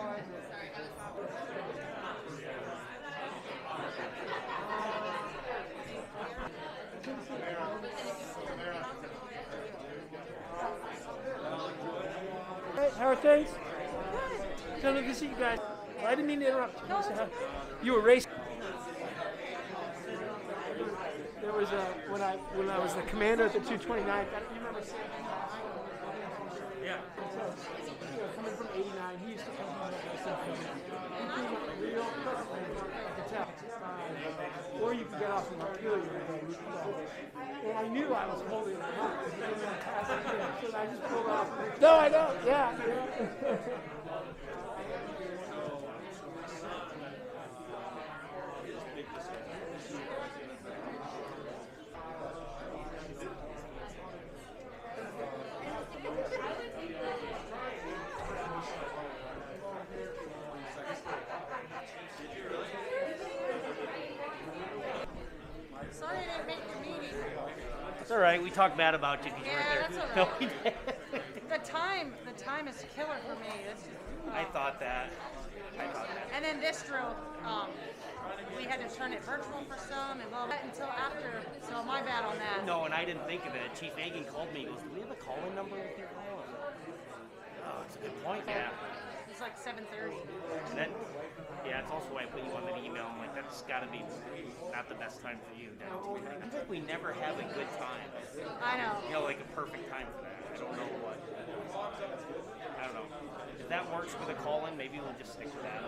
Hey, how are things? Good to see you guys. Well, I didn't mean to interrupt you. You were racing. There was when I was the commander at the 229th. I don't remember saying that. Yeah. So, coming from '89, he used to come home with myself. Real perfectly, I could tell. Or you could get off from Montpelier. And I knew I was holding it up. So I just pulled off. No, I don't. Yeah. Sorry I didn't make the meeting. It's all right. We talked bad about you because you weren't there. That's all right. No, we didn't. The time is killer for me. I thought that. And then this drill, we had to turn it virtual for some and blah, blah, until after. So my bad on that. No, and I didn't think of it. Chief Hagan called me. He goes, "Do we have a call-in number with you, Kyle?" Oh, it's a good point. Yeah. It's like 7:30. And then, yeah, it's also why I put you on that email. I'm like, that's got to be not the best time for you. I feel like we never have a good time. I know. You know, like a perfect time for that. I don't know what. I don't know. If that works for the call-in, maybe we'll just stick with that.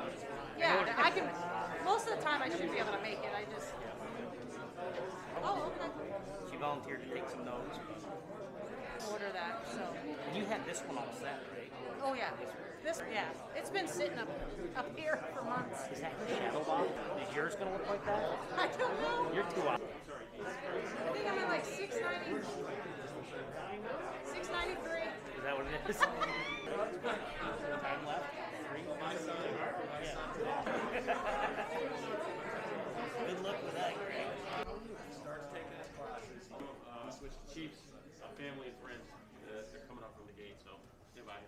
Yeah, I can. Most of the time, I should be able to make it. I just. Oh, okay. She volunteered to take some notes. Order that. So. You had this one all set, right? Oh yeah. Yeah. It's been sitting up here for months. Is that your shadow box? Is yours gonna look like that? I don't know. You're too off. I think I'm at like 690. 693. Is that what it is? Time left? 3? Yeah. Good luck with that, Greg. Start taking that classes. Switch to Chiefs, family and friends. They're coming up from the gate, so say bye.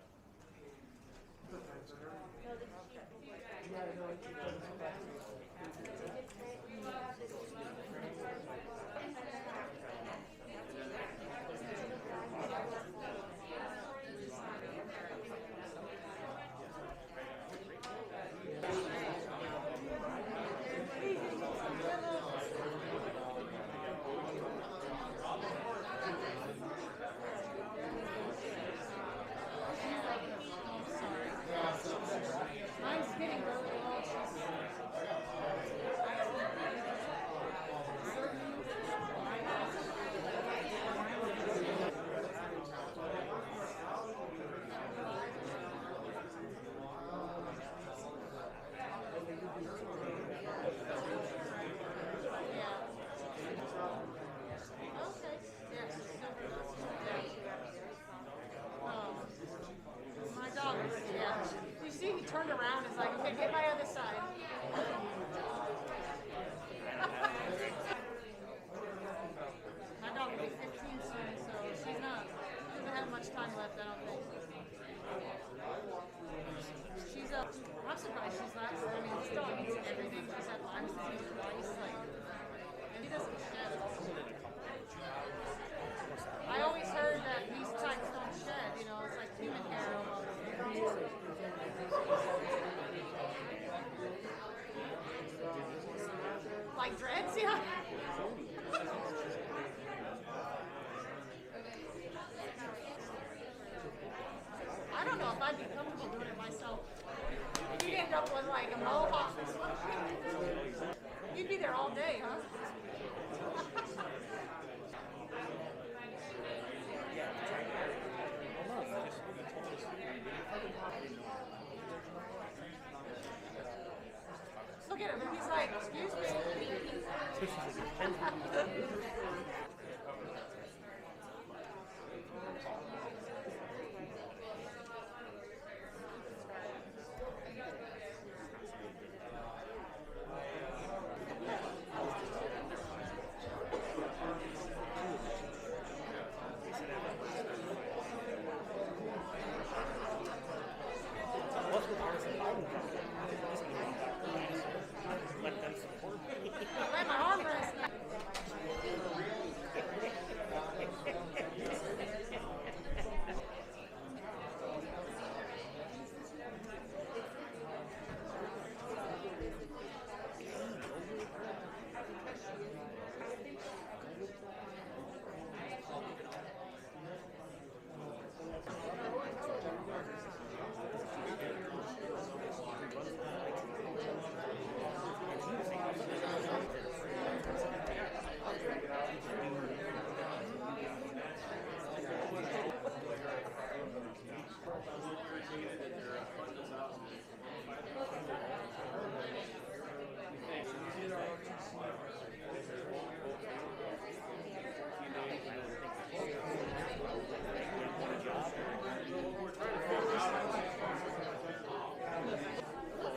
Mine's getting really low. My dog is, yeah. You see, he turned around and is like, okay, get my other side. My dog will be 15 soon, so she doesn't have much time left, I don't think. She's up. I'm surprised she's not. I mean, this dog eats everything. She's had Lyme disease twice, and he doesn't shed. I always heard that these types don't shed, you know, it's like human hair almost. Like dreads, yeah. I don't know if I'd be comfortable doing it myself. If you'd end up with like a mohawk or something, you'd be there all day, huh? Look at him, he's like, excuse me. Let them support me. Let my arm rest.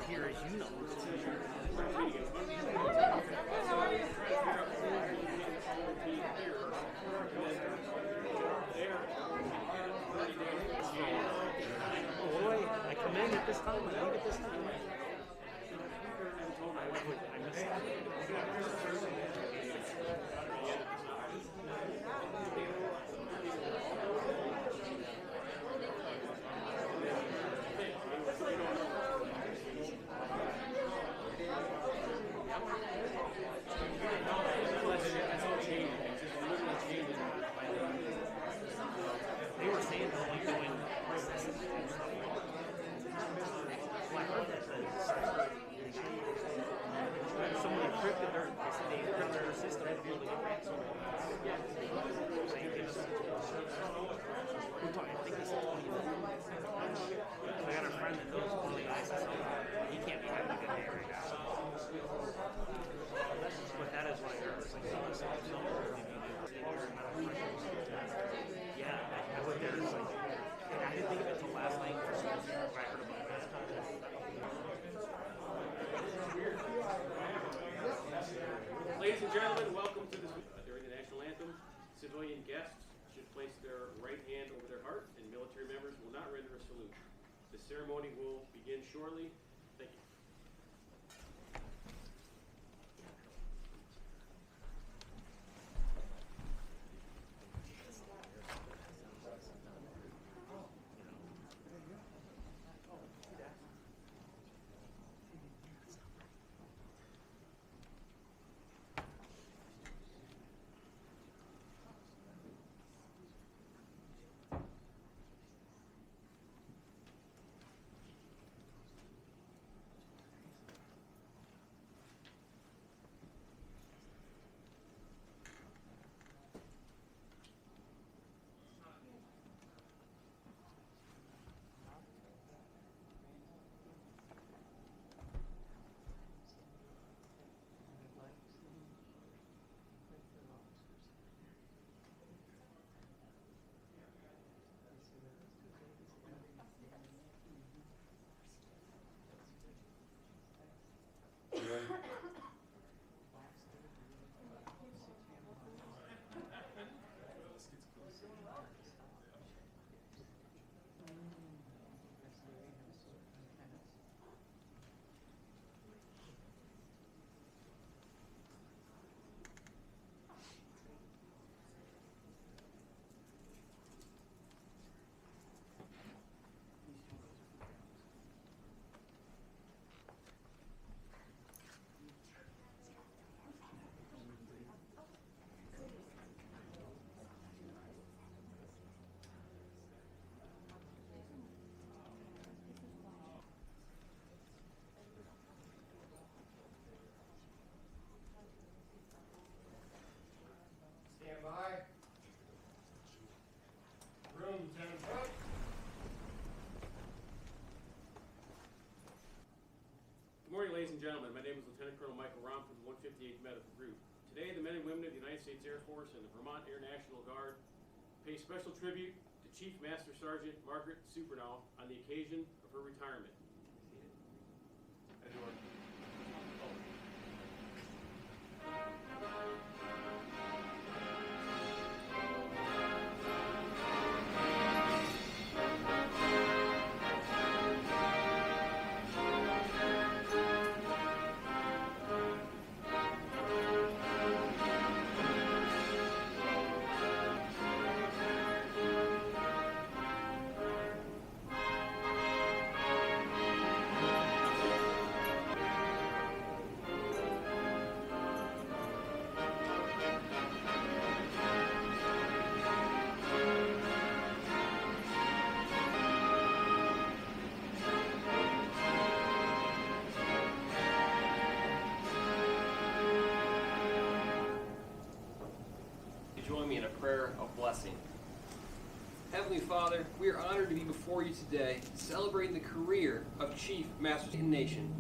Here, as you know, I come in at this time, I leave at this time. I missed They were saying they're only doing someone encrypted their system to be able to get ransomware. Yeah. Saying give us we're talking, I think they said 20 minutes. I got a friend that knows one of the guys that's out there. He can't be having a good day right now. But that is what I heard. It's like yeah, I went there. It's like, I didn't think of it until last night for some reason. I heard about that. Ladies and gentlemen, welcome to this. During the national anthem, civilian guests should place their right hand over their heart, and military members will not render a salute. The ceremony will begin shortly. Thank you. Ladies and gentlemen, my name is Lieutenant Colonel Michael Rom from the 158th Medical Group. Today, the men and women of the United States Air Force and the Vermont Air National Guard pay special tribute to Chief Master Sgt. Margaret Supernault on the occasion of her retirement. Heavenly Father, we are honored to be before you today, celebrating the career of Chief Master Sgt. Nation.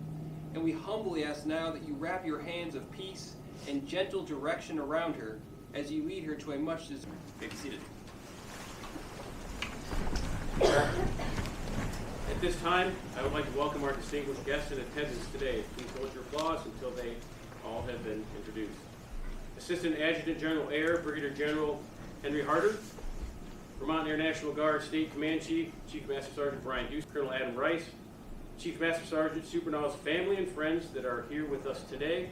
And we humbly ask now that you wrap your hands of peace and gentle direction around her as you lead her to a much deserved. May be seated. At this time, I would like to welcome our distinguished guests in attendance today. Please hold your applause until they all have been introduced. Assistant Adjutant General Air, Brigadier General Henry Harder, Vermont Air National Guard State Command Chief, Chief Master Sergeant Brian Hughes, Colonel Adam Rice, Chief Master Sergeant Supernault's family and friends that are here with us today.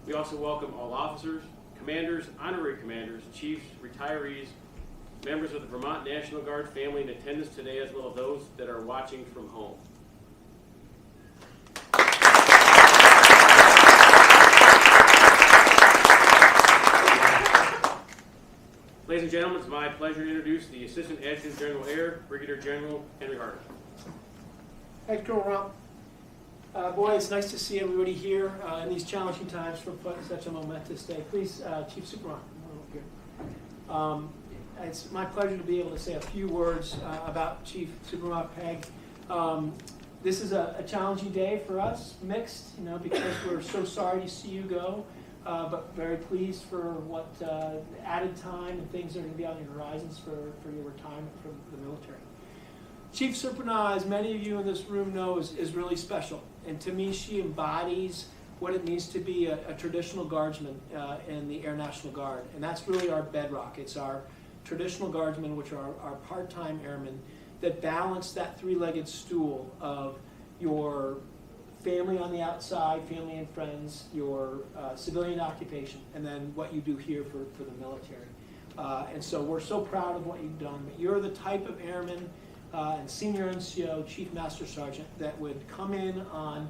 We also welcome all officers, commanders, honorary commanders, chiefs, retirees, members of the Vermont National Guard family in attendance today, as well as those that are watching from home. Ladies and gentlemen, it's my pleasure to introduce the Assistant Adjutant General Air, Brigadier General Henry Harder. Thanks, Colonel Rump. Boy, it's nice to see everybody here in these challenging times for such a momentous day. Please, Chief Supernault, come on up here. It's my pleasure to be able to say a few words about Chief Supernault Peg. This is a challenging day for us, mixed, because we're so sorry to see you go, but very pleased for what added time and things that are going to be on the horizons for your retirement from the military. Chief Supernault, as many of you in this room know, is really special. And to me, she embodies what it means to be a traditional guardsman in the Air National Guard. And that's really our bedrock. It's our traditional guardsmen, which are our part-time airmen, that balance that three-legged stool of your family on the outside, family and friends, your civilian occupation, and then what you do here for the military. And so we're so proud of what you've done. But you're the type of airman and senior NCO, Chief Master Sergeant, that would come in on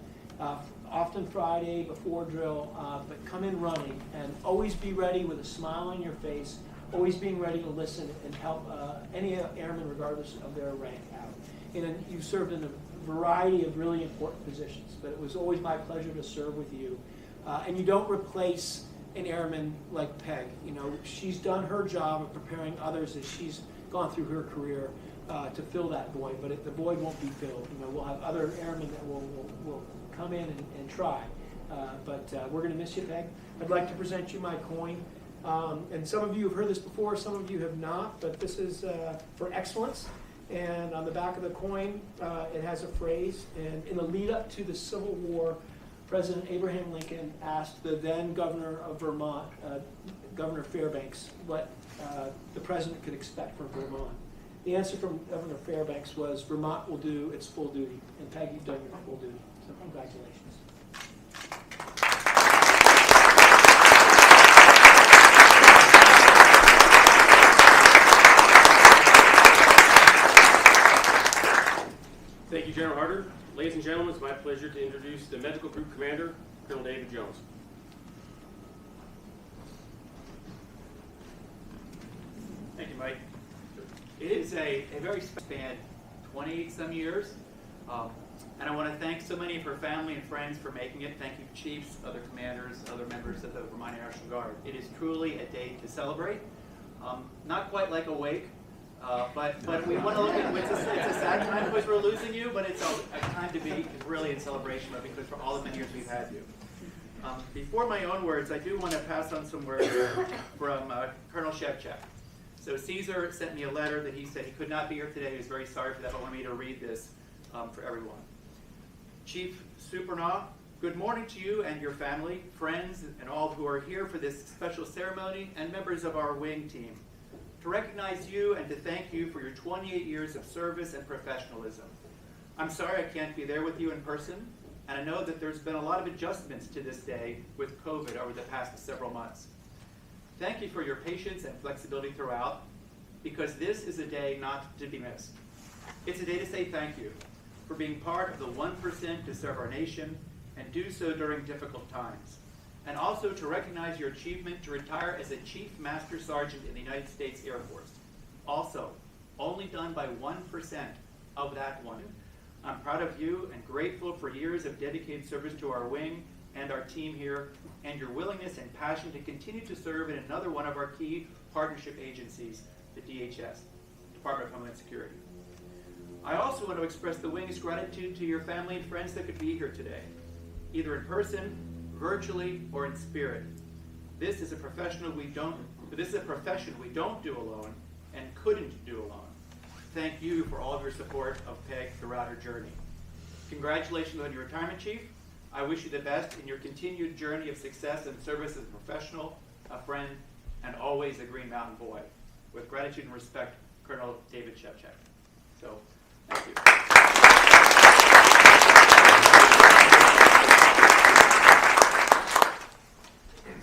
often Friday before drill, but come in running and always be ready with a smile on your face, always being ready to listen and help any airman regardless of their rank out. And you've served in a variety of really important positions, but it was always my pleasure to serve with you. And you don't replace an airman like Peg. She's done her job of preparing others as she's gone through her career to fill that void, but the void won't be filled. We'll have other airmen that will come in and try, but we're going to miss you, Peg. I'd like to present you my coin, and some of you have heard this before, some of you have not, but this is for excellence, and on the back of the coin it has a phrase, and in the lead up to the Civil War, President Abraham Lincoln asked the then governor of Vermont, Governor Fairbanks, what the president could expect from Vermont. The answer from Governor Fairbanks was, Vermont will do its full duty. And Peg, you've done your full duty. So congratulations. Thank you, General Harder. Ladies and gentlemen, it's my pleasure to introduce the Medical Group Commander, Colonel David Jones. Thank you, Mike. It is a very span, 20-some years, and I want to thank so many of her family and friends for making it. Thank you, chiefs, other commanders, other members of the Vermont Air National Guard. It is truly a day to celebrate. Not quite like a wake, but we want to look at it's a sad time because we're losing you, but it's a time to be really in celebration of because for all the many years we've had you. Before my own words, I do want to pass on some words from Colonel Shevchak. So Caesar sent me a letter that he said he could not be here today. He was very sorry for that, but wanted me to read this for everyone. Chief Supernault, good morning to you and your family, friends, and all who are here for this special ceremony, and members of our wing team. To recognize you and to thank you for your 28 years of service and professionalism. I'm sorry I can't be there with you in person, and I know that there's been a lot of adjustments to this day with COVID over the past several months. Thank you for your patience and flexibility throughout, because this is a day not to be missed. It's a day to say thank you for being part of the 1% to serve our nation and do so during difficult times, and also to recognize your achievement to retire as a Chief Master Sergeant in the United States Air Force. Also, only done by 1% of that one. I'm proud of you and grateful for years of dedicated service to our wing and our team here, and your willingness and passion to continue to serve in another one of our key partnership agencies, the DHS, Department of Homeland Security. I also want to express the wing's gratitude to your family and friends that could be here today, either in person, virtually, or in spirit. This is a profession we don't do alone and couldn't do alone. Thank you for all of your support of PEG throughout her journey. Congratulations on your retirement, Chief. I wish you the best in your continued journey of success and service as a professional, a friend, and always a Green Mountain boy. With gratitude and respect, Colonel David Shevchuk. So, thank you.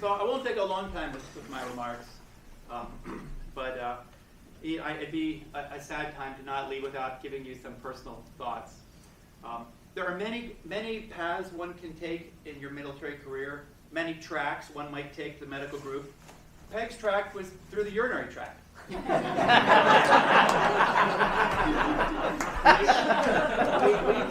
So I won't take a long time with my remarks, but it'd be a sad time to not leave without giving you some personal thoughts. There are many paths one can take in your military career, many tracks one might take the medical group. Peg's track was through the urinary tract. We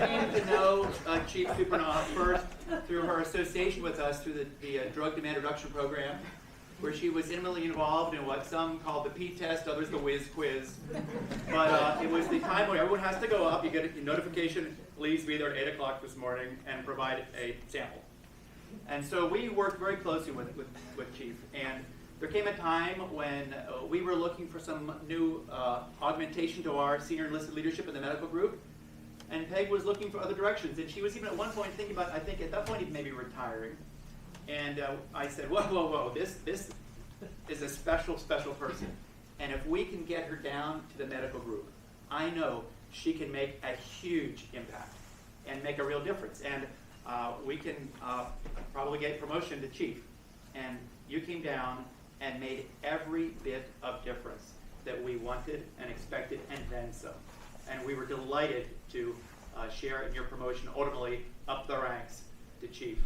came to know Chief Supernault first through her association with us through the drug demand reduction program, where she was intimately involved in what some call the P-test, others the whiz quiz. But it was the time when everyone has to go up. You get a notification, please be there at 8 o'clock this morning and provide a sample. And so we worked very closely with Chief. And there came a time when we were looking for some new augmentation to our senior enlisted leadership in the medical group. And Peg was looking for other directions. And she was even at one point thinking about, I think at that point, maybe retiring. And I said, whoa, this is a special person. And if we can get her down to the medical group, I know she can make a huge impact and make a real difference. And we can probably get promotion to Chief. And you came down and made every bit of difference that we wanted and expected, and then some. And we were delighted to share in your promotion, ultimately up the ranks to Chief.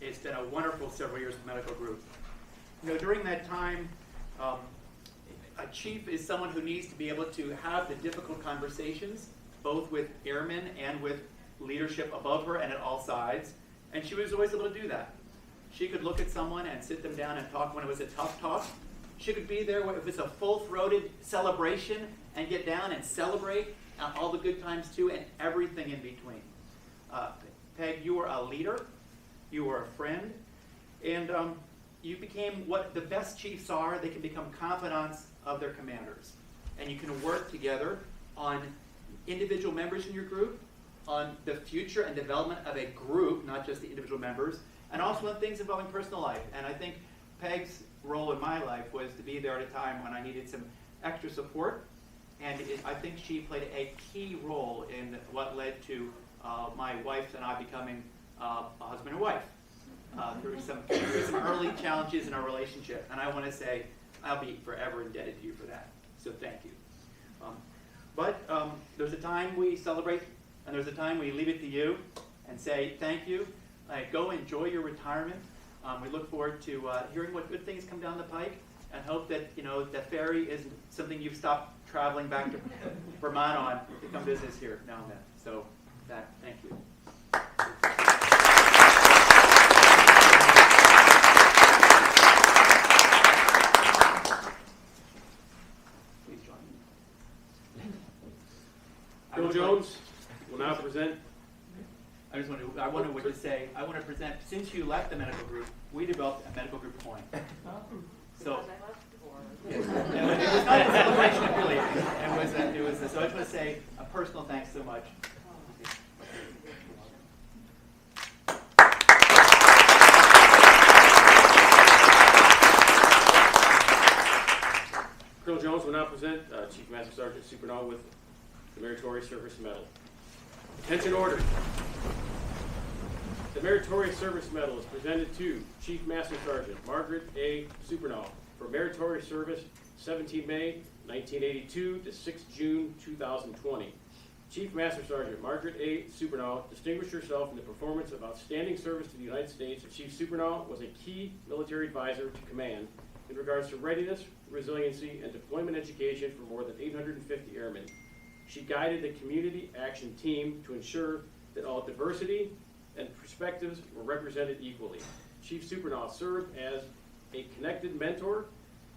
It's been a wonderful several years with the medical group. You know, during that time, a chief is someone who needs to be able to have the difficult conversations, both with airmen and with leadership above her and at all sides. And she was always able to do that. She could look at someone and sit them down and talk when it was a tough talk. She could be there if it's a full-throated celebration and get down and celebrate all the good times too, and everything in between. Peg, you were a leader, you were a friend, and you became what the best chiefs are. They can become confidants of their commanders. And you can work together on individual members in your group, on the future and development of a group, not just the individual members, and also on things involving personal life. And I think Peg's role in my life was to be there at a time when I needed some extra support. And I think she played a key role in what led to my wife and I becoming a husband and wife through some early challenges in our relationship. And I want to say I'll be forever indebted to you for that. So thank you. But there's a time we celebrate, and there's a time we leave it to you and say thank you. Go enjoy your retirement. We look forward to hearing what good things come down the pike, and hope that the ferry isn't something you've stopped traveling back to Vermont on to come visit us here now and then. So thank you. Please join me. Colonel Jones will now present. I want to present, since you left the medical group, we developed a medical group coin. So, it was not a celebration of really. So I just want to say a personal thanks so much. Colonel Jones will now present Chief Master Sergeant Supernault with the Meritorious Service Medal. Attention order. The Meritorious Service Medal is presented to Chief Master Sergeant Margaret A. Supernault for meritorious service 17 May 1982 to 6 June 2020. Chief Master Sergeant Margaret A. Supernault distinguished herself in the performance of outstanding service to the United States. Chief Supernault was a key military advisor to command in regards to readiness, resiliency, and deployment education for more than 850 airmen. She guided the community action team to ensure that all diversity and perspectives were represented equally. Chief Supernault served as a connected mentor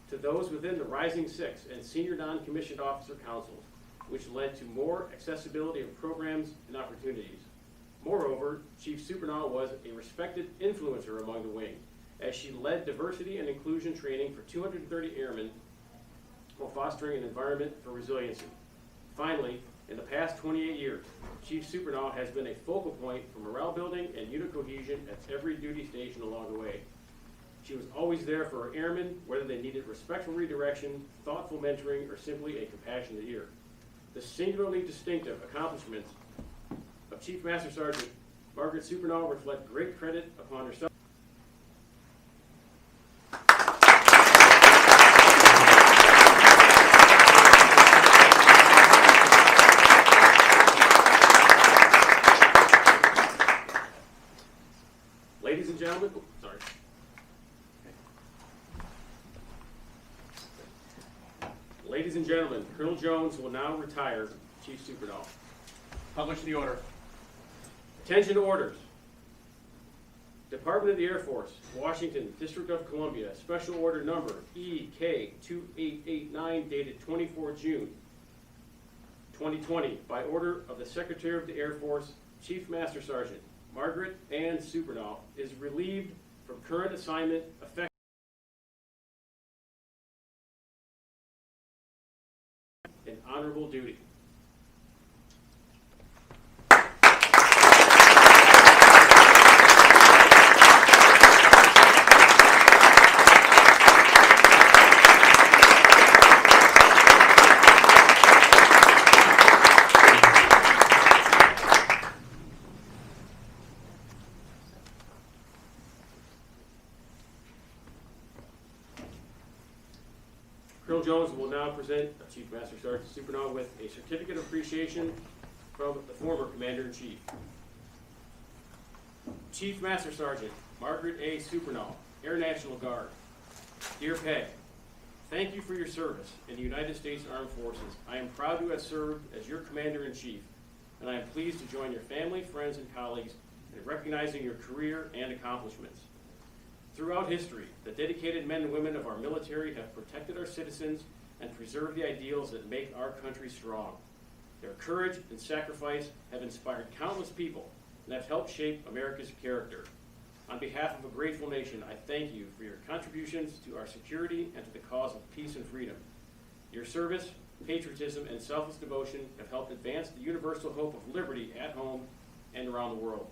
to those within the Rising Six and Senior Non-Commissioned Officer Councils, which led to more accessibility of programs and opportunities. Moreover, Chief Supernault was a respected influencer among the wing, as she led diversity and inclusion training for 230 airmen while fostering an environment for resiliency. Finally, in the past 28 years, Chief Supernault has been a focal point for morale building and unit cohesion at every duty station along the way. She was always there for her airmen, whether they needed respectful redirection, thoughtful mentoring, or simply a compassionate ear. The singularly distinctive accomplishments of Chief Master Sergeant Margaret Supernault reflect great credit upon herself. Ladies and gentlemen, Ladies and gentlemen, Colonel Jones will now retire Chief Supernault. Publish the order. Attention orders. Department of the Air Force, Washington, District of Columbia, Special Order Number EK2889 dated 24 June 2020 by order of the Secretary of the Air Force, Chief Master Sergeant Margaret Ann Supernault is relieved from current assignment effective in honorable duty. Colonel Jones will now present Chief Master Sergeant Supernault with a certificate of appreciation from the former Commander-in-Chief. Chief Master Sergeant Margaret A. Supernault, Air National Guard. Dear Peg, thank you for your service in the United States Armed Forces. I am proud to have served as your Commander-in-Chief, and I am pleased to join your family, friends, and colleagues in recognizing your career and accomplishments. Throughout history, the dedicated men and women of our military have protected our citizens and preserved the ideals that make our country strong. Their courage and sacrifice have inspired countless people and have helped shape America's character. On behalf of a grateful nation, I thank you for your contributions to our security and to the cause of peace and freedom. Your service, patriotism, and selfless devotion have helped advance the universal hope of liberty at home and around the world.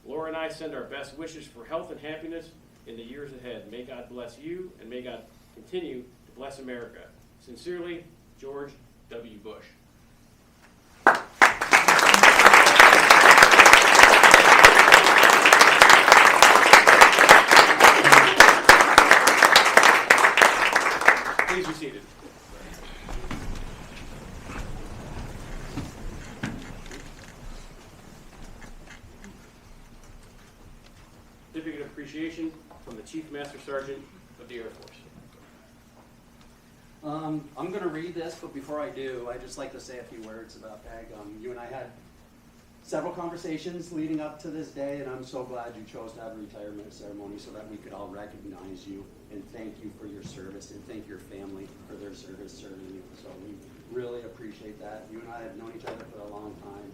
Laura and I send our best wishes for health and happiness in the years ahead. May God bless you, and may God continue to bless America. Sincerely, George W. Bush. Please be seated. Certificate of appreciation from the Chief Master Sergeant of the Air Force. I'm going to read this, but before I do, I'd just like to say a few words about Peg. You and I had several conversations leading up to this day, and I'm so glad you chose to have a retirement ceremony so that we could all recognize you and thank you for your service and thank your family for their service serving you. So we really appreciate that. You and I have known each other for a long time.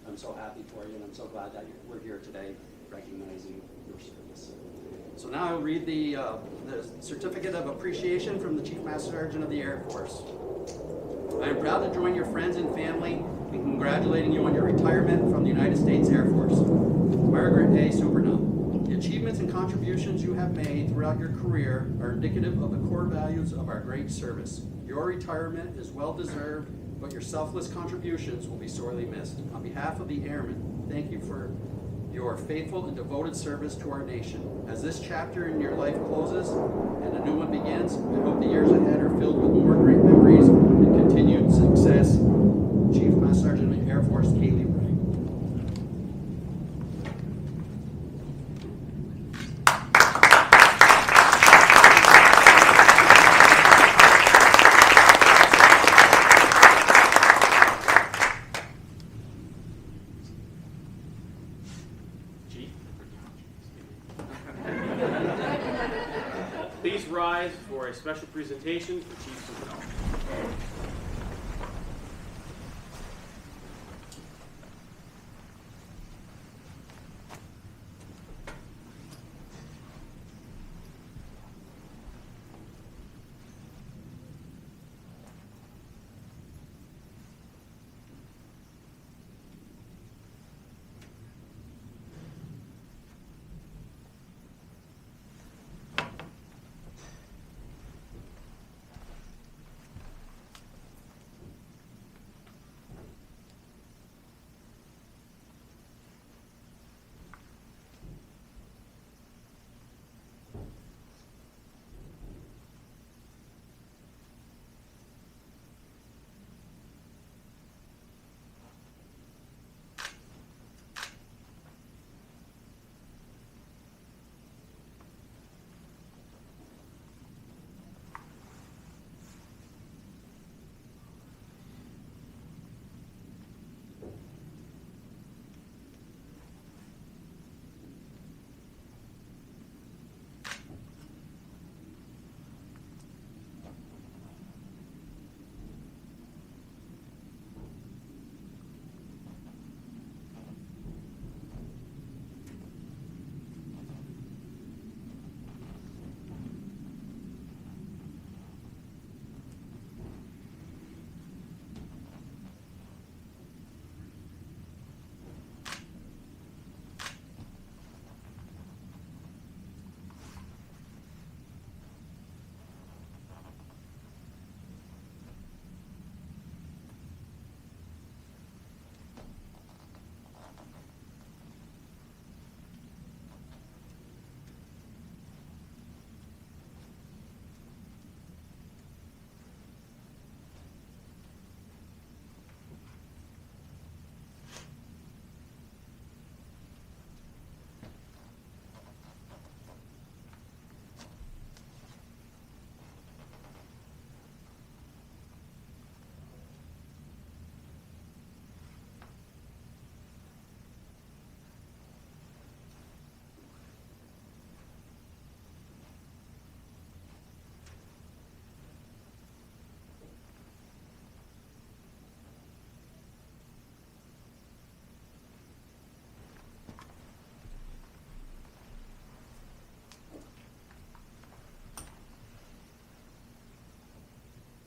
I'm so happy for you, and I'm so glad that we're here today recognizing your service. So now I'll read the Certificate of Appreciation from the Chief Master Sergeant of the Air Force. I am proud to join your friends and family in congratulating you on your retirement from the United States Air Force. Margaret A. Supernault, the achievements and contributions you have made throughout your career are indicative of the core values of our great service. Your retirement is well deserved, but your selfless contributions will be sorely missed. On behalf of the airmen, thank you for your faithful and devoted service to our nation. As this chapter in your life closes and a new one begins, I hope the years ahead are filled with more great memories and continued success. Chief Master Sergeant of the Air Force, Kaylee Wright. Please rise for a special presentation for Chief Supernault.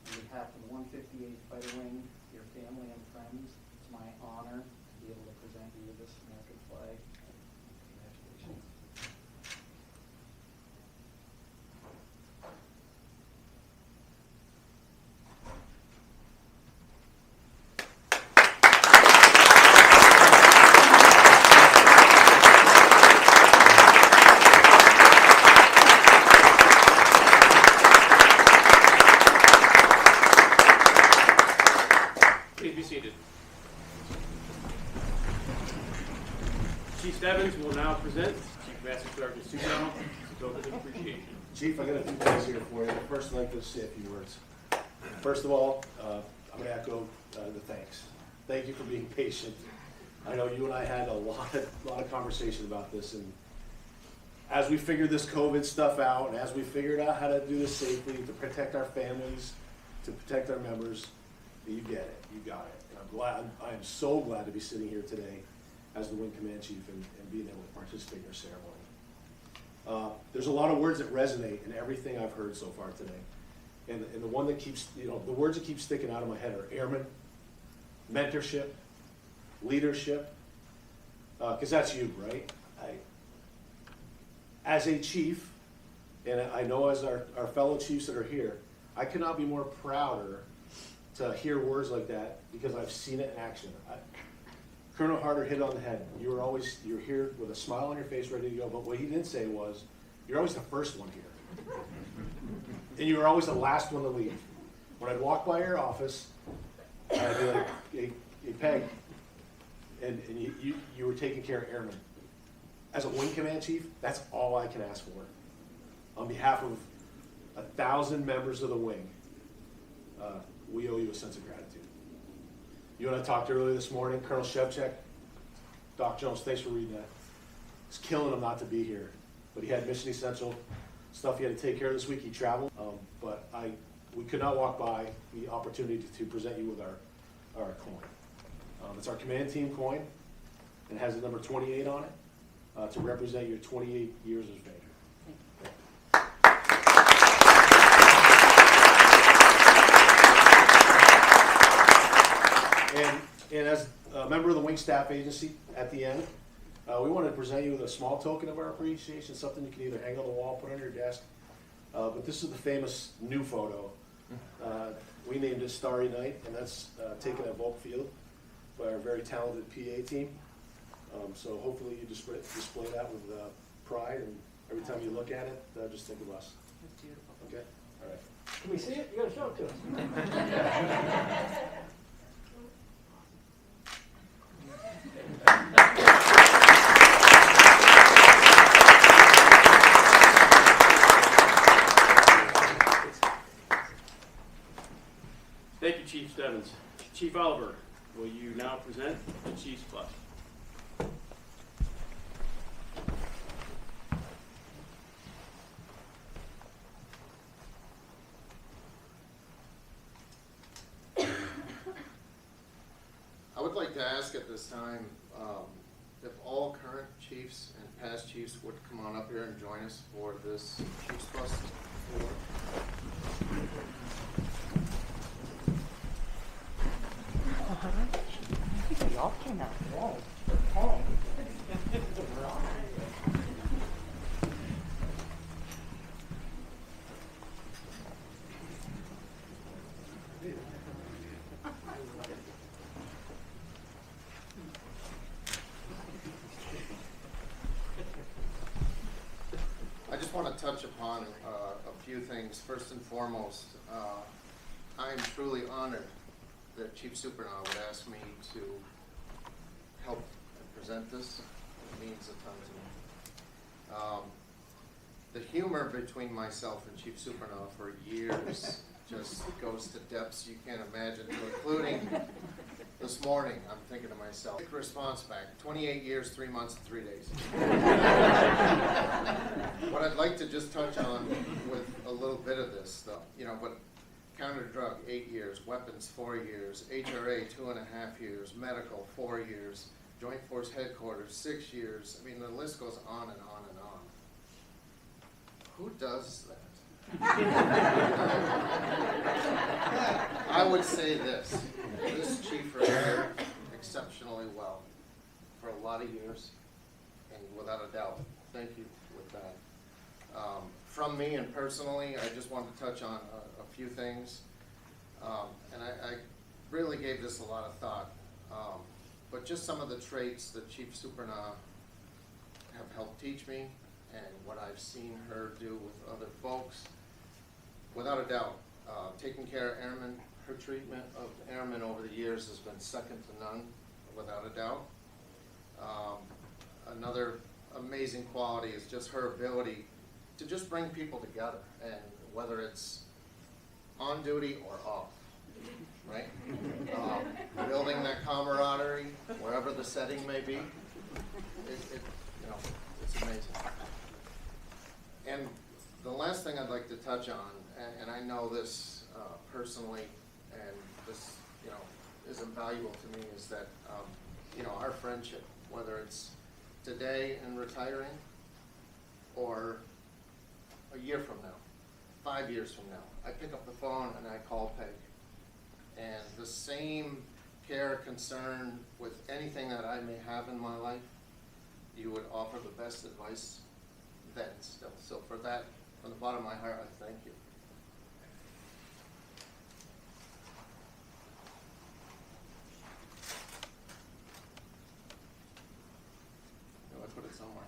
On behalf of the 158th Fighter Wing, your family and friends, it's my honor to be able to present you with this American flag. Congratulations. Please be seated. Chief Stebbins will now present Chief Master Sgt. Supernault as a token of appreciation. Chief, I got a few things here for you. First, I'd like to say a few words. First of all, I'm going to echo the thanks. Thank you for being patient. I know you and I had a lot of conversation about this, and as we figured this COVID stuff out, and as we figured out how to do this safely, to protect our families, to protect our members, you get it. You got it. And I'm glad. I am so glad to be sitting here today as the Wing Command Chief and being able to participate in your ceremony. There's a lot of words that resonate in everything I've heard so far today. And the one that keeps, the words that keep sticking out of my head are airmen, mentorship, leadership, because that's you, right? As a chief, and I know as our fellow chiefs that are here, I could not be more prouder to hear words like that because I've seen it in action. Colonel Harder hit it on the head. You're here with a smile on your face, ready to go. But what he didn't say was, you're always the first one here, and you were always the last one to leave. When I'd walk by your office, I'd be like, "Hey, Peg," and you were taking care of airmen. As a Wing Command Chief, that's all I can ask for. On behalf of 1,000 members of the Wing, we owe you a sense of gratitude. You and I talked earlier this morning, Colonel Shevchuk, Doc Jones, thanks for reading that. It's killing him not to be here, but he had mission essential stuff he had to take care of this week. He traveled, but we could not walk by the opportunity to present you with our coin. It's our command team coin. It has the number 28 on it to represent your 28 years as Major. And as a member of the Wing Staff Agency, at the end, we wanted to present you with a small token of our appreciation, something you can either hang on the wall, put on your desk. But this is the famous new photo. We named it Starry Night, and that's taken at Volk Field by our very talented PA team. So hopefully you display that with pride, and every time you look at it, just think of us. That's beautiful. Okay? All right. Can we see it? You gotta show it to us. Thank you, Chief Stebbins. Chief Oliver, will you now present the Chief's Plus? I would like to ask at this time if all current chiefs and past chiefs would come on up here and join us for this Chief's Plus award. Y'all came out wall. I just want to touch upon a few things. First and foremost, I am truly honored that Chief Supernault would ask me to help present this. It means a ton to me. The humor between myself and Chief Supernault for years just goes to depths you can't imagine, including this morning. I'm thinking to myself, quick response back, 28 years, 3 months, and 3 days. What I'd like to just touch on with a little bit of this, though, but counter drug, 8 years, weapons, 4 years, HRA, 2.5 years, medical, 4 years, Joint Force Headquarters, 6 years. I mean, the list goes on and on and on. Who does that? I would say this chief right here, exceptionally well for a lot of years, and without a doubt, thank you with that. From me and personally, I just wanted to touch on a few things, and I really gave this a lot of thought, but just some of the traits that Chief Supernault have helped teach me and what I've seen her do with other folks. Without a doubt, taking care of airmen, her treatment of airmen over the years has been second to none, without a doubt. Another amazing quality is just her ability to just bring people together, and whether it's on duty or off, right? Building that camaraderie, wherever the setting may be, it's amazing. And the last thing I'd like to touch on, and I know this personally, and this, is invaluable to me, is that, our friendship, whether it's today and retiring, or a year from now, 5 years from now, I pick up the phone and I call Peg. And the same care, concern with anything that I may have in my life, you would offer the best advice then still. So for that, from the bottom of my heart, I thank you. I put it somewhere.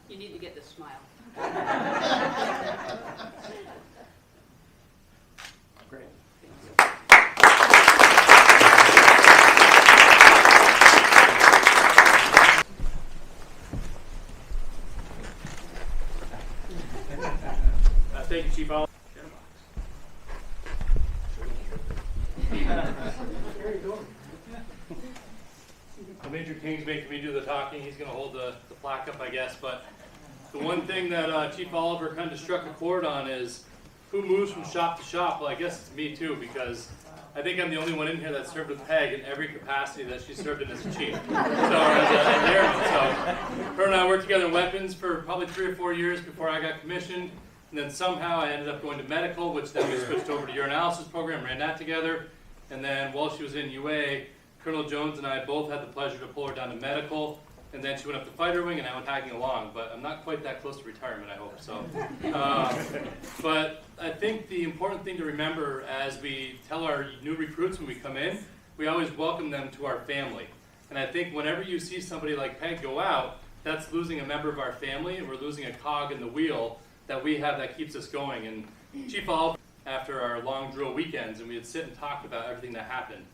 You need to get the smile. Great. Major King's making me do the talking. He's going to hold the plaque up, I guess. But the one thing that Chief Oliver kind of struck a chord on is who moves from shop to shop. Well, I guess it's me too, because I think I'm the only one in here that served with Peg in every capacity that she served in as a chief. So, as an airman. So, her and I worked together in weapons for probably 3 or 4 years before I got commissioned. And then somehow I ended up going to medical, which then we switched over to urinalysis program, ran that together. And then while she was in UA, Colonel Jones and I both had the pleasure to pull her down to medical. And then she went up to fighter wing, and I went tagging along. But I'm not quite that close to retirement, I hope. So, but I think the important thing to remember as we tell our new recruits when we come in, we always welcome them to our family. And I think whenever you see somebody like Peg go out, that's losing a member of our family, and we're losing a cog in the wheel that we have that keeps us going. And Chief Oliver, after our long drill weekends, and we would sit and talk about everything that happened.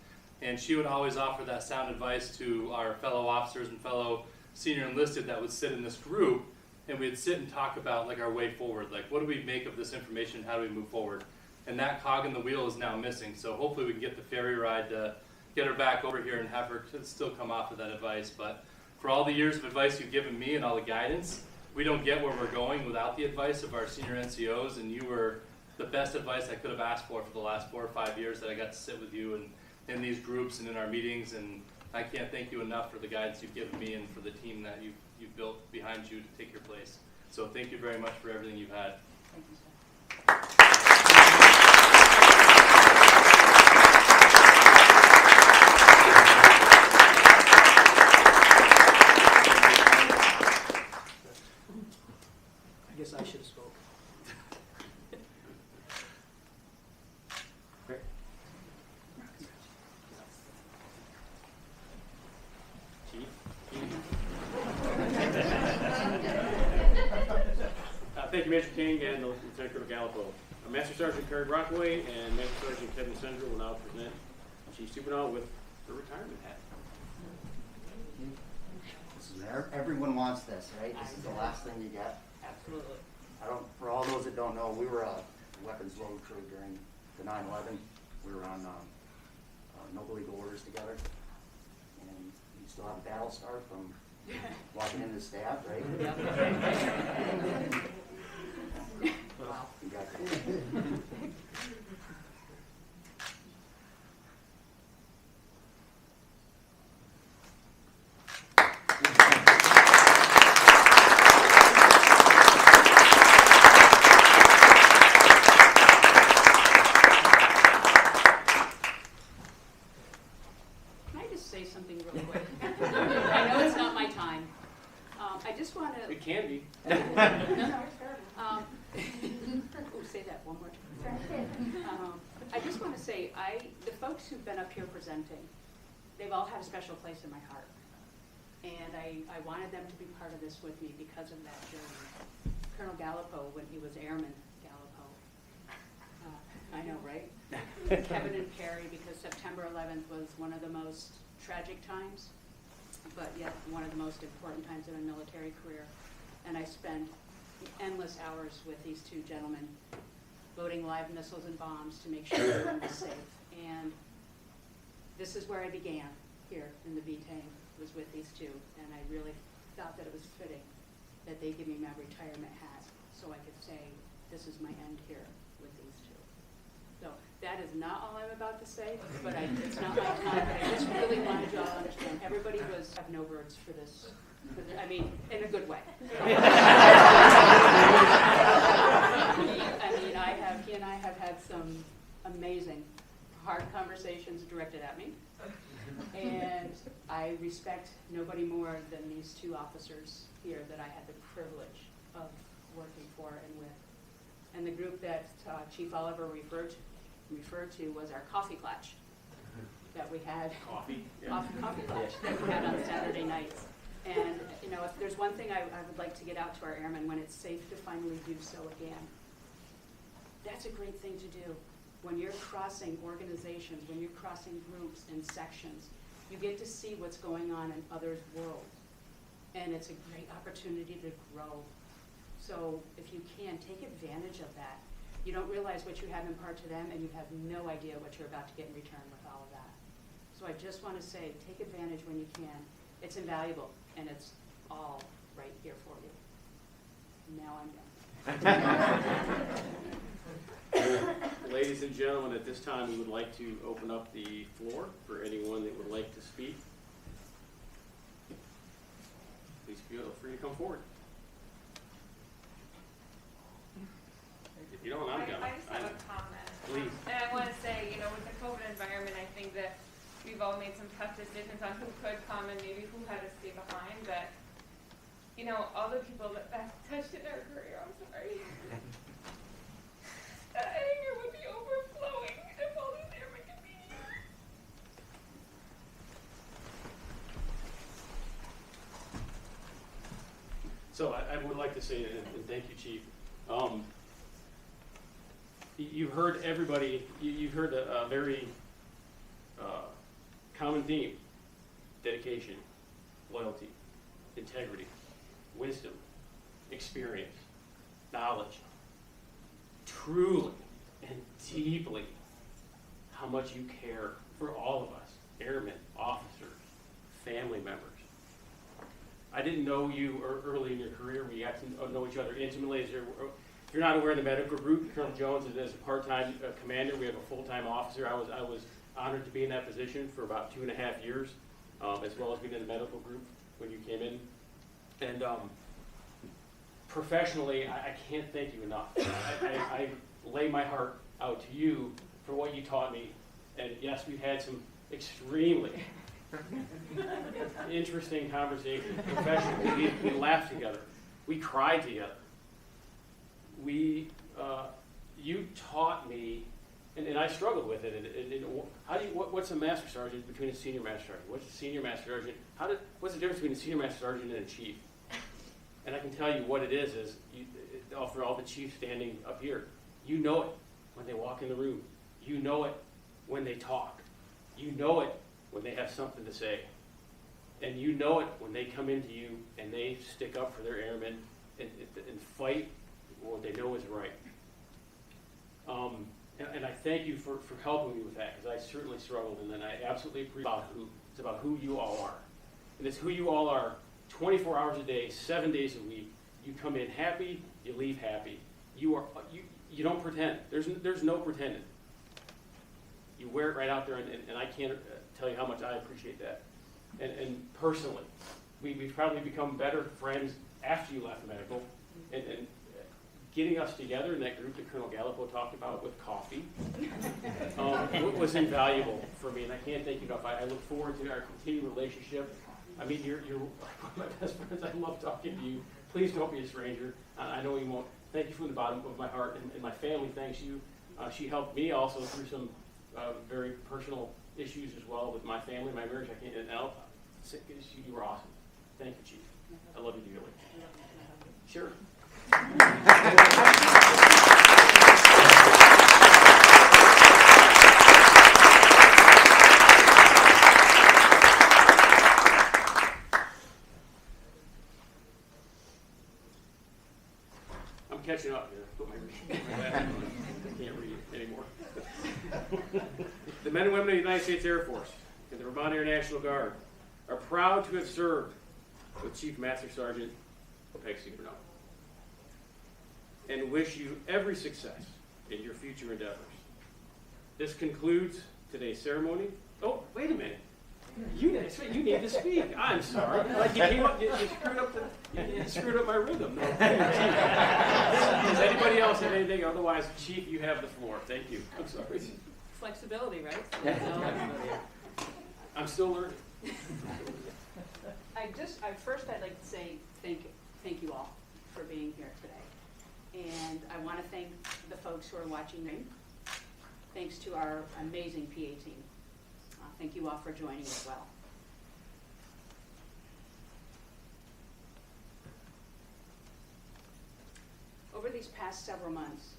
And she would always offer that sound advice to our fellow officers and fellow senior enlisted that would sit in this group, and we'd sit and talk about like our way forward, like what do we make of this information, how do we move forward? And that cog in the wheel is now missing, so hopefully we can get the ferry ride to get her back over here and have her still come off of that advice. But for all the years of advice you've given me and all the guidance, we don't get where we're going without the advice of our senior NCOs, and you were the best advice I could have asked for the last 4 or 5 years that I got to sit with you and in these groups and in our meetings, and I can't thank you enough for the guidance you've given me and for the team that you've built behind you to take your place. So thank you very much for everything you've had. Thank you, sir. I guess I should have spoken. Thank you, Major King and Lieutenant Colonel Gallipo. Master Sergeant Perry Brockway and Master Sergeant Kevin Sendra will now present Chief Supernault with the retirement hat. Everyone wants this, right? This is the last thing you get. Absolutely. For all those that don't know, we were a weapons load crew during the 9/11. We were on Noble League orders together, and you still have a battle scar from walking into the staff, right? Yep. Wow. Congratulations. Can I just say something real quick? I know it's not my time. I just want to. It can be. No. Say that one more time. I just want to say, the folks who've been up here presenting, they've all had a special place in my heart. And I wanted them to be part of this with me because of that journey. Colonel Gallipo, when he was Airman Gallipo. I know, right? Kevin and Perry, because September 11th was one of the most tragic times, but yet one of the most important times in a military career. And I spent endless hours with these two gentlemen loading live missiles and bombs to make sure everyone was safe. And this is where I began, here in the B-Tank, was with these two. And I really thought that it was fitting that they give me my retirement hat so I could say, this is my end here with these two. So that is not all I'm about to say, but it's not my time. But I just really wanted you all to understand. Everybody have no words for this. I mean, in a good way. He and I have had some amazing, hard conversations directed at me. And I respect nobody more than these two officers here that I had the privilege of working for and with. And the group that Chief Oliver referred to was our coffee clutch that we had. Coffee? Yeah. Coffee clutch that we had on Saturday nights. And, you know, if there's one thing I would like to get out to our airmen when it's safe to finally do so again, that's a great thing to do. When you're crossing organizations, when you're crossing groups and sections, you get to see what's going on in others' worlds. And it's a great opportunity to grow. So if you can, take advantage of that. You don't realize what you have in part to them, and you have no idea what you're about to get in return with all of that. So I just want to say, take advantage when you can. It's invaluable, and it's all right here for you. Now I'm done. Ladies and gentlemen, at this time, we would like to open up the floor for anyone that would like to speak. Please feel free to come forward. If you don't, I'm going. I just have a comment. Please. And I want to say, you know, with the COVID environment, I think that we've all made some tough decisions on who could come and maybe who had to stay behind. But, you know, all the people that that's touched in their career, I'm sorry. That anger would be overflowing if all these airmen could be here. So I would like to say, and thank you, Chief. You heard everybody, you've heard a very common theme: dedication, loyalty, integrity, wisdom, experience, knowledge. Truly and deeply how much you care for all of us, airmen, officers, family members. I didn't know you early in your career. We got to know each other intimately. If you're not aware of the medical group, Colonel Jones is a part-time commander. We have a full-time officer. I was honored to be in that position for about 2.5 years, as well as being in the medical group when you came in. And professionally, I can't thank you enough. I lay my heart out to you for what you taught me. And yes, we've had some extremely interesting conversations professionally. We laughed together. We cried together. You taught me, and I struggled with it. What's a master sergeant between a senior master sergeant? What's a senior master sergeant? What's the difference between a senior master sergeant and a chief? And I can tell you what it is for all the chiefs standing up here. You know it when they walk in the room. You know it when they talk. You know it when they have something to say. And you know it when they come into you and they stick up for their airmen and fight what they know is right. And I thank you for helping me with that, because I certainly struggled, and then I absolutely appreciate it's about who you all are. And it's who you all are 24 hours a day, 7 days a week. You come in happy, you leave happy. You don't pretend. There's no pretending. You wear it right out there, and I can't tell you how much I appreciate that. And personally, we've probably become better friends after you left medical, and getting us together in that group that Colonel Gallipo talked about with coffee was invaluable for me, and I can't thank you enough. I look forward to our continued relationship. I mean, you're like one of my best friends. I love talking to you. Please don't be a stranger. I know you won't. Thank you from the bottom of my heart, and my family thanks you. She helped me also through some very personal issues as well with my family, my marriage. You were awesome. Thank you, Chief. I love you dearly. Sure. I'm catching up here. Put my reading on. I can't read anymore. The men and women of the United States Air Force and the Vermont Air National Guard are proud to have served with Chief Master Sgt. Supernault, and wish you every success in your future endeavors. This concludes today's ceremony. Oh, wait a minute. You need to speak. I'm sorry. Like you came up, you screwed up my rhythm. No. Does anybody else have anything? Otherwise, Chief, you have the floor. Thank you. I'm sorry. Flexibility, right? I'm still learning. I'd like to say thank you all for being here today. And I want to thank the folks who are watching me. Thanks to our amazing PA team. Thank you all for joining as well. Over these past several months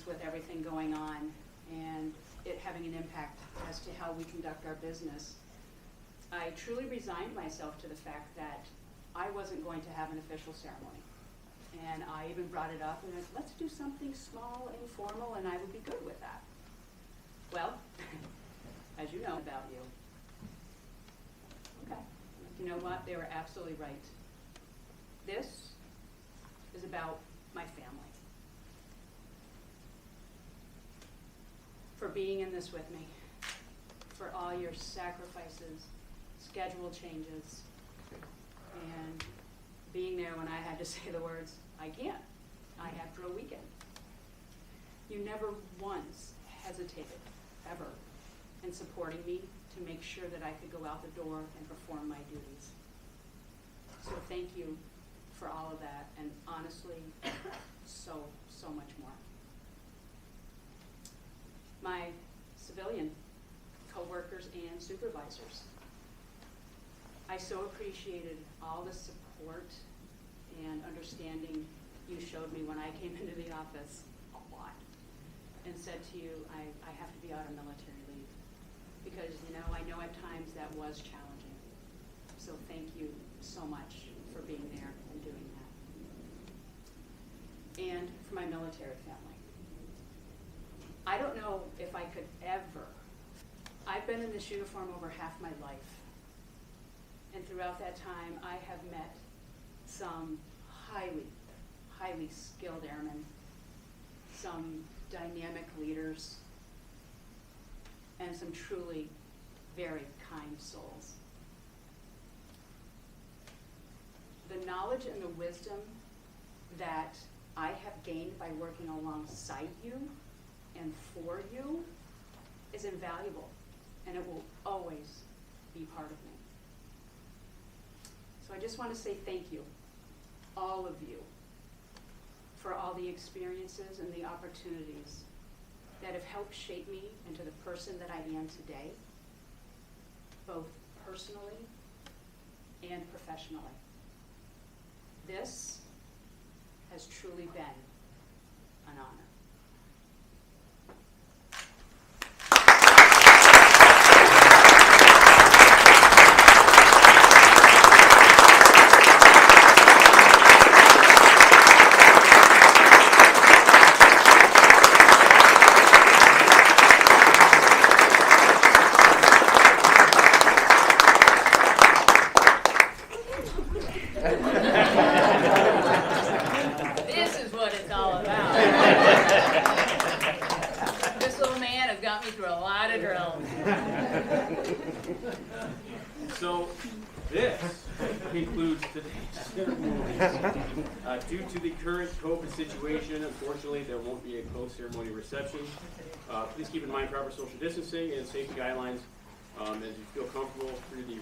with everything going on and it having an impact as to how we conduct our business, I truly resigned myself to the fact that I wasn't going to have an official ceremony. And I even brought it up and I said, let's do something small, informal, and I would be good with that. Well, as you know about you, you know what? They were absolutely right. This is about my family. For being in this with me, for all your sacrifices, schedule changes, and being there when I had to say the words, I can't, I have for a weekend. You never once hesitated, ever, in supporting me to make sure that I could go out the door and perform my duties. So thank you for all of that, and honestly, so much more. My civilian co-workers and supervisors, I so appreciated all the support and understanding you showed me when I came into the office a lot and said to you, I have to be out on military leave because, you know, I know at times that was challenging. So thank you so much for being there and doing that. And for my military family. I don't know if I could ever. I've been in this uniform over half my life. And throughout that time, I have met some highly skilled airmen, some dynamic leaders, and some truly very kind souls. The knowledge and the wisdom that I have gained by working alongside you and for you is invaluable, and it will always be part of me. So I just want to say thank you, all of you, for all the experiences and the opportunities that have helped shape me into the person that I am today, both personally and professionally. This has truly been an honor. This is what it's all about. This little man has got me through a lot of drills. So this concludes today's ceremonies. Due to the current COVID situation, unfortunately, there won't be a post-ceremony reception. Please keep in mind proper social distancing and safety guidelines as you feel comfortable through the